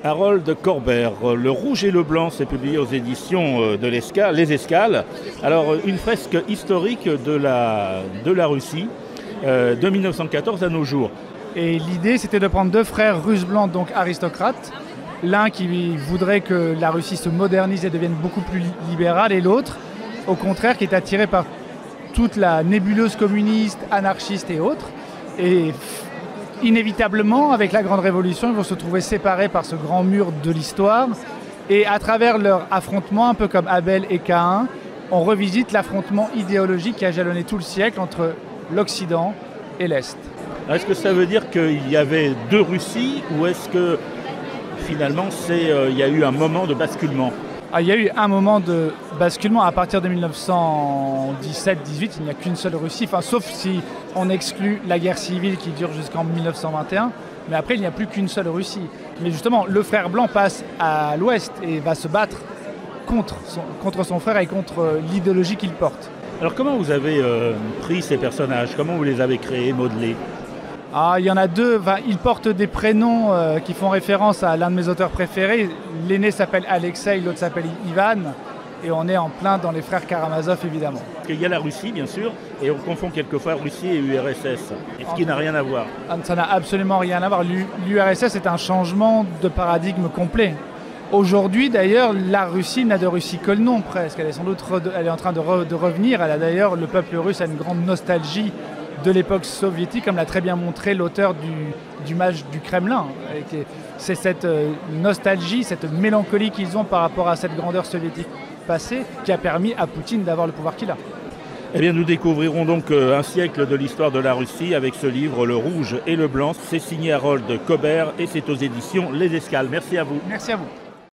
Harold Corbert, Le Rouge et le Blanc, c'est publié aux éditions de Les Escales. Alors, une fresque historique de la Russie, de 1914 à nos jours. Et l'idée, c'était de prendre deux frères russes blancs, donc aristocrates. L'un qui voudrait que la Russie se modernise et devienne beaucoup plus libérale, et l'autre, au contraire, qui est attiré par toute la nébuleuse communiste, anarchiste et autres. Et inévitablement, avec la Grande Révolution, ils vont se trouver séparés par ce grand mur de l'histoire. Et à travers leur affrontement, un peu comme Abel et Caïn, on revisite l'affrontement idéologique qui a jalonné tout le siècle entre l'Occident et l'Est. Est-ce que ça veut dire qu'il y avait deux Russies ou est-ce que finalement il y a eu un moment de basculement? Il y a eu un moment de basculement à partir de 1917-18, il n'y a qu'une seule Russie, sauf si on exclut la guerre civile qui dure jusqu'en 1921, mais après il n'y a plus qu'une seule Russie. Mais justement, le frère blanc passe à l'ouest et va se battre contre son frère et contre l'idéologie qu'il porte. Alors comment vous avez pris ces personnages? Comment vous les avez créés, modelés? Il y en a deux, ils portent des prénoms qui font référence à l'un de mes auteurs préférés. L'aîné s'appelle Alexei, l'autre s'appelle Ivan. Et on est en plein dans les frères Karamazov, évidemment. Il y a la Russie, bien sûr, et on confond quelquefois Russie et URSS, ce qui n'a rien à voir. Ça n'a absolument rien à voir. L'URSS est un changement de paradigme complet. Aujourd'hui, d'ailleurs, la Russie n'a de Russie que le nom, presque. Elle est en train de revenir. Le peuple russe a une grande nostalgie de l'époque soviétique, comme l'a très bien montré l'auteur du Mage du Kremlin. C'est cette nostalgie, cette mélancolie qu'ils ont par rapport à cette grandeur soviétique passée qui a permis à Poutine d'avoir le pouvoir qu'il a. Eh bien, nous découvrirons donc un siècle de l'histoire de la Russie avec ce livre Le Rouge et le Blanc. C'est signé Harold Corbert et c'est aux éditions Les Escales. Merci à vous. Merci à vous.